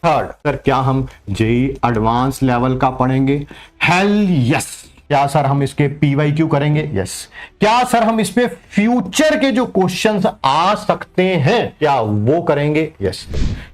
Third, sir क्या हम JEE advance level का पढ़ेंगे? Hello yes. क्या सर हम इसके पीवाईक्यू करेंगे? यस। क्या सर हम इसमें फ्यूचर के जो क्वेश्चंस आ सकते हैं क्या वो करेंगे? यस।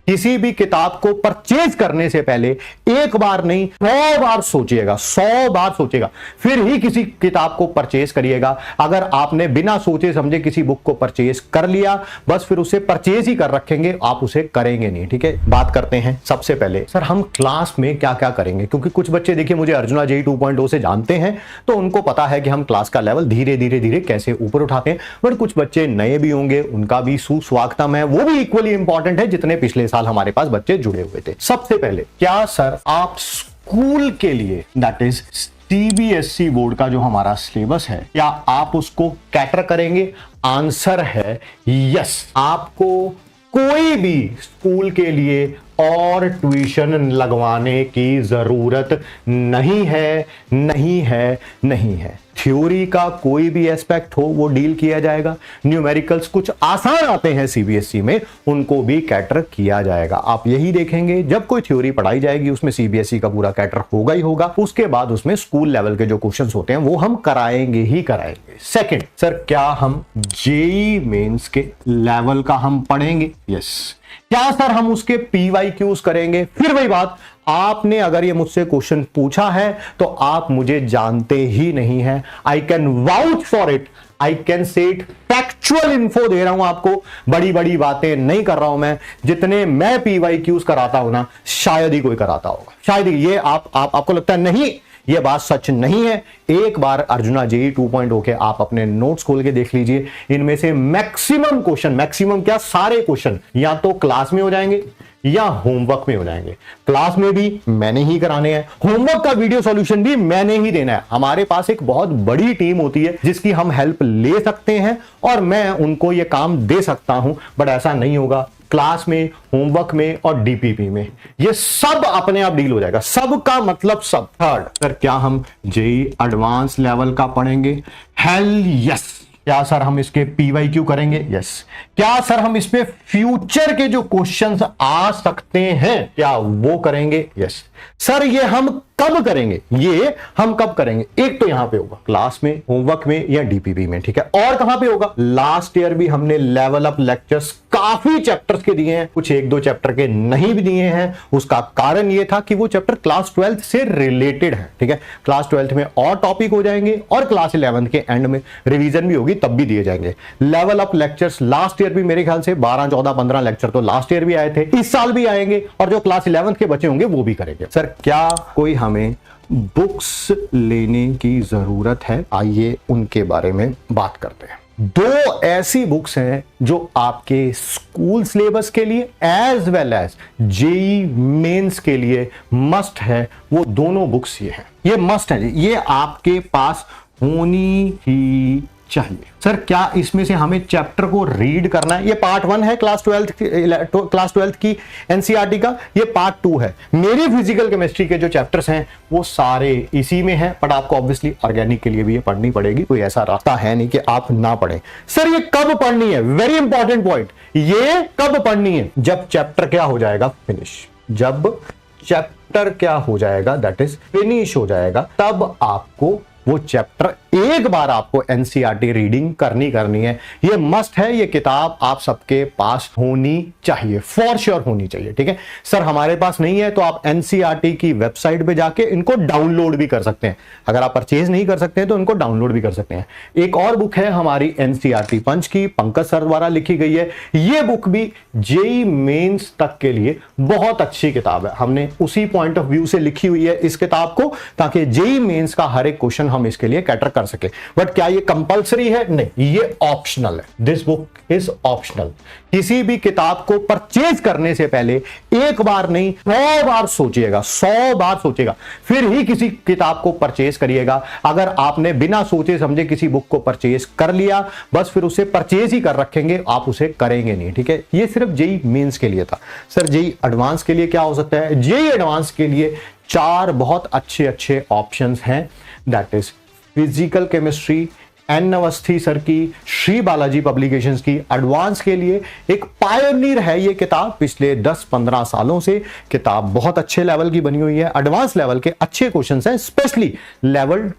किसी भी किताब को परचेज करने से पहले एक बार नहीं 100 बार सोचिएगा, 100 बार सोचिएगा, फिर ही किसी किताब को परचेज करिएगा। अगर आपने बिना सोचे समझे किसी बुक को परचेज कर लिया, बस फिर उसे परचेज ही कर रखेंगे, आप उसे करेंगे नहीं। ठीक है, बात करते हैं सबसे पहले सर हम क्लास में क्या क्या करेंगे, क्योंकि कुछ बच्चे देखिए मुझे अर्जुना जेई 2.0 से जानते हैं तो उनको पता है कि हम क्लास का लेवल धीरे धीरे धीरे कैसे ऊपर उठाते हैं, बट कुछ बच्चे नए भी होंगे, उनका भी सुस्वागतम है, वो भी इक्वली इंपॉर्टेंट है जितने पिछले साल हमारे पास बच्चे जुड़े हुए थे। सबसे पहले क्या सर आप स्कूल के लिए दैट इज सीबीएसई बोर्ड का जो हमारा सिलेबस है क्या आप उसको कैटर करेंगे? आंसर है यस। आपको कोई भी स्कूल के लिए और ट्यूशन लगवाने की जरूरत नहीं है, नहीं है, नहीं है। थ्योरी का कोई भी एस्पेक्ट हो वो डील किया जाएगा। न्यूमेरिकल्स कुछ आसान आते हैं सीबीएसई में, उनको भी कैटर किया जाएगा। आप यही देखेंगे जब कोई थ्योरी पढ़ाई जाएगी उसमें सीबीएसई का पूरा कैटर होगा ही होगा। उसके बाद उसमें स्कूल लेवल के जो क्वेश्चंस होते हैं वो हम कराएंगे ही कराएंगे। सेकंड, सर क्या हम जेई मेंस के लेवल का हम पढ़ेंगे? यस। क्या सर हम उसके पीवाईक्यूज करेंगे? फिर वही बात, आपने अगर ये मुझसे क्वेश्चन पूछा है तो आप मुझे जानते ही नहीं हैं। I can vouch for it, I can say it, factual info दे रहा हूं आपको, बड़ी बड़ी बातें नहीं कर रहा हूं मैं। जितने मैं पीवाईक्यूज कराता हूं ना शायद ही कोई कराता होगा, शायद ही। ये आपको लगता है नहीं, ये बात सच नहीं है। एक बार अर्जुना जेई 2.0 के आप अपने नोट्स खोल के देख लीजिए, इनमें से मैक्सिमम क्वेश्चन, मैक्सिमम क्या सारे क्वेश्चन या तो क्लास में हो जाएंगे या होमवर्क में हो जाएंगे। क्लास में भी मैंने ही कराने हैं, होमवर्क का वीडियो सॉल्यूशन भी मैंने ही देना है। हमारे पास एक बहुत बड़ी टीम होती है जिसकी हम हेल्प ले सकते हैं और मैं उनको ये काम दे सकता हूं, बट ऐसा नहीं होगा। क्लास में, होमवर्क में और डीपीपी में ये सब अपने आप डील हो जाएगा। सब का मतलब सब। थर्ड, सर क्या हम जेई एडवांस लेवल का पढ़ेंगे? Hello yes. क्या सर हम इसके पीवाईक्यू करेंगे? यस। क्या सर हम इसमें फ्यूचर के जो क्वेश्चंस आ सकते हैं क्या वो करेंगे? यस। सर ये हम कब करेंगे? ये हम कब करेंगे? एक तो यहां पे होगा क्लास में, होमवर्क में या डीपीपी में, ठीक है। और कहां पे होगा? लास्ट ईयर भी हमने लेवल अप लेक्चर्स काफी चैप्टर्स के दिए हैं, कुछ एक दो चैप्टर के नहीं भी दिए हैं। उसका कारण यह था कि वो चैप्टर क्लास 12th से रिलेटेड है, ठीक है। क्लास 12th में और टॉपिक हो जाएंगे और क्लास 11th के एंड में रिवीजन भी होगी, तब भी दिए जाएंगे level up lectures. Last year भी मेरे ख्याल से 12, 14, 15 लेक्चर तो लास्ट ईयर भी आए थे, इस साल भी आएंगे और जो क्लास 11th के बच्चे होंगे वो भी करेंगे। सर क्या कोई हमें बुक्स लेने की जरूरत है? आइए उनके बारे में बात करते हैं। दो ऐसी बुक्स हैं जो आपके स्कूल सिलेबस के लिए as well as JEE mains के लिए मस्ट है। वो दोनों बुक्स ये हैं, ये मस्ट है, ये आपके पास होनी ही चाहिए। सर क्या इसमें से हमें चैप्टर को रीड करना है? ये पार्ट 1 है क्लास 12th की एनसीईआरटी का, ये पार्ट 2 है। मेरी फिजिकल केमिस्ट्री के जो चैप्टर्स हैं वो सारे इसी में हैं, बट आपको ऑब्वियसली ऑर्गेनिक के लिए भी ये पढ़नी पड़ेगी, कोई ऐसा रास्ता है नहीं कि आप ना पढ़ें। सर ये कब पढ़नी है? वेरी इंपॉर्टेंट पॉइंट, ये कब पढ़नी है? जब चैप्टर क्या हो जाएगा? फिनिश। जब चैप्टर क्या हो जाएगा? दैट इज फिनिश हो जाएगा, तब आपको वो चैप्टर एक बार आपको एनसीईआरटी रीडिंग करनी है। ये मस्ट है, ये किताब आप सबके पास होनी चाहिए, फॉर श्योर होनी चाहिए, ठीक है। सर हमारे पास नहीं है तो आप एनसीईआरटी की वेबसाइट पे जाके इनको डाउनलोड भी कर सकते हैं। अगर आप परचेज नहीं कर सकते हैं तो इनको डाउनलोड भी कर सकते हैं। एक और बुक है हमारी एनसीईआरटी पंच की, पंकज सर द्वारा लिखी गई है। ये बुक भी जेई मेंस तक के लिए बहुत अच्छी किताब है। हमने उसी पॉइंट ऑफ व्यू से लिखी हुई है इस किताब को, ताकि जेई मेंस का हर एक क्वेश्चन हम इसके लिए कैटर कर सके। बट क्या ये कंपलसरी है? नहीं, ये ऑप्शनल है। This book is optional. किसी भी किताब को परचेज करने से पहले एक बार नहीं 100 बार सोचिएगा, 100 बार सोचिएगा, फिर ही किसी किताब को परचेज करिएगा। अगर आपने बिना सोचे समझे किसी बुक को परचेज कर लिया, बस फिर उसे परचेज ही कर रखेंगे, आप उसे करेंगे नहीं, ठीक है। ये सिर्फ जेई मेंस के लिए था। सर जेई एडवांस के लिए क्या हो सकता है? जेई एडवांस के लिए 4 बहुत अच्छे ऑप्शंस हैं, that is physical chemistry, N Awasthi sir की, श्री बालाजी पब्लिकेशंस की। एडवांस के लिए एक पायनियर है ये किताब, पिछले 10-15 सालों से किताब बहुत अच्छे लेवल की बनी हुई है। एडवांस लेवल के अच्छे क्वेश्चंस हैं, स्पेशली लेवल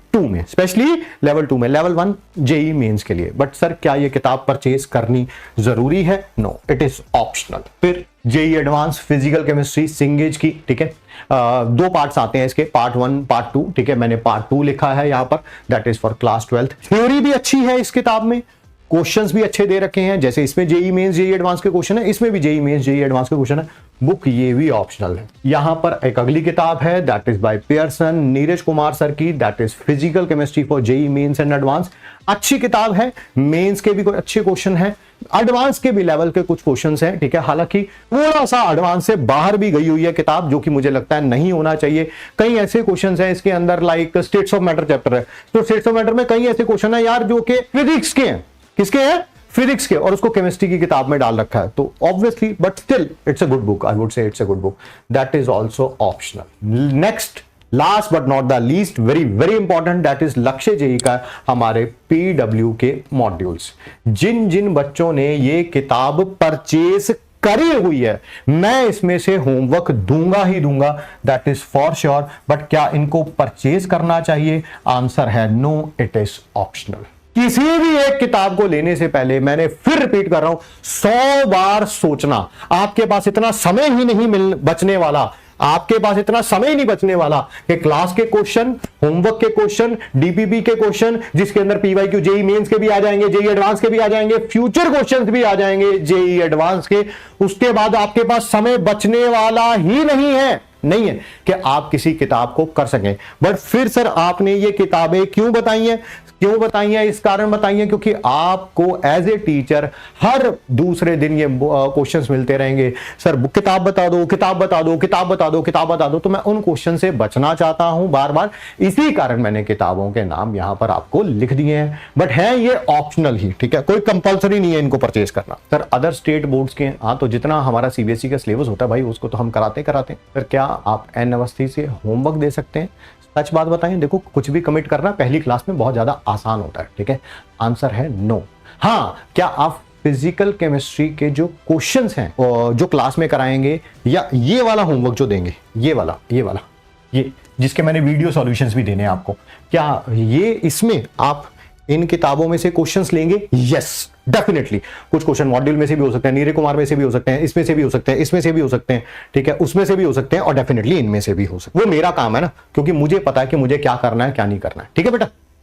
2 में, लेवल 1 जेई मेंस के लिए। बट सर क्या ये किताब परचेज करनी जरूरी है? No, it is optional. फिर JEE advance physical chemistry Cengage की, ठीक है, 2 पार्ट्स आते हैं इसके, पार्ट 1 पार्ट 2, ठीक है, मैंने पार्ट 2 लिखा है यहां पर, that is for class 12th। Theory भी अच्छी है इस किताब में, क्वेश्चंस भी अच्छे दे रखे हैं, जैसे इसमें जेई मेंस जेई एडवांस के क्वेश्चन है, इसमें भी जेई मेंस जेई एडवांस के क्वेश्चन है। बुक ये भी ऑप्शनल है। यहां पर एक अगली किताब है, that is by Pearson, Neeraj Kumar sir की, that is physical chemistry for JEE mains and advance. अच्छी किताब है, मेंस के भी कोई अच्छे क्वेश्चन हैं, एडवांस के भी लेवल के कुछ क्वेश्चंस हैं, ठीक है। हालांकि थोड़ा सा एडवांस से बाहर भी गई हुई है किताब, जो कि मुझे लगता है नहीं होना चाहिए। कई ऐसे क्वेश्चंस हैं इसके अंदर, like states of matter chapter है, तो स्टेट्स ऑफ मैटर में कई ऐसे क्वेश्चन है यार जो कि फिजिक्स के हैं। किसके हैं? फिजिक्स के, और उसको केमिस्ट्री की किताब में डाल रखा है। तो obviously, but still it's a good book, I would say it's a good book, that is also optional. Next, last but not the least, very very important, that is लक्ष्य जेई का हमारे पीडब्ल्यू के modules. जिन जिन बच्चों ने ये किताब purchase करी हुई है, मैं इसमें से होमवर्क दूंगा ही दूंगा, that is for sure. But क्या इनको परचेज करना चाहिए? आंसर है नो, इट इज ऑप्शनल। किसी भी एक किताब को लेने से पहले, मैंने फिर रिपीट कर रहा हूं, 100 बार सोचना। आपके पास इतना समय ही नहीं बचने वाला, आपके पास इतना समय नहीं बचने वाला कि क्लास के क्वेश्चन, होमवर्क के क्वेश्चन, डीपीपी के क्वेश्चन, जिसके अंदर पीवाईक्यू जेई मेंस के भी आ जाएंगे, जेई एडवांस के भी आ जाएंगे, फ्यूचर क्वेश्चंस भी आ जाएंगे जेई एडवांस के। उसके बाद आपके पास समय बचने वाला ही नहीं है कि आप किसी किताब को कर सकें। बट फिर सर आपने ये किताबें क्यों बताई हैं? इस कारण बताई हैं क्योंकि आपको एज ए टीचर हर दूसरे दिन ये क्वेश्चंस मिलते रहेंगे, सर किताब बता दो, किताब बता दो, किताब बता दो, किताब बता दो। तो मैं उन क्वेश्चन से बचना चाहता हूं बार बार, इसी कारण मैंने किताबों के नाम यहां पर आपको लिख दिए हैं। बट है ये ऑप्शनल ही, ठीक है, कोई कंपलसरी नहीं है इनको परचेज करना। सर अदर स्टेट बोर्ड्स के, हाँ, तो जितना हमारा सीबीएसई का सिलेबस होता है भाई, उसको तो हम कराते सर क्या आप एन अवस्थी से होमवर्क दे सकते हैं? सच बात बताएं, देखो कुछ भी कमिट करना पहली क्लास में बहुत ज्यादा आसान होता है, ठीक है। आंसर है नो। हाँ, क्या आप फिजिकल केमिस्ट्री के जो क्वेश्चंस हैं जो क्लास में कराएंगे, या ये वाला होमवर्क जो देंगे, ये जिसके मैंने वीडियो सॉल्यूशंस भी देने हैं आपको, क्या ये इसमें आप इन किताबों में से क्वेश्चंस लेंगे? Yes, definitely. कुछ क्वेश्चन मॉड्यूल में से भी हो सकते हैं, नीरज कुमार में से भी हो सकते हैं, इसमें से भी हो सकते हैं, इसमें से भी हो सकते हैं, ठीक है, उसमें से भी हो सकते हैं, और डेफिनेटली इनमें से भी हो सकते हैं। वो मेरा काम है ना, क्योंकि मुझे पता है कि मुझे क्या करना है क्या नहीं करना है, ठीक है बेटा।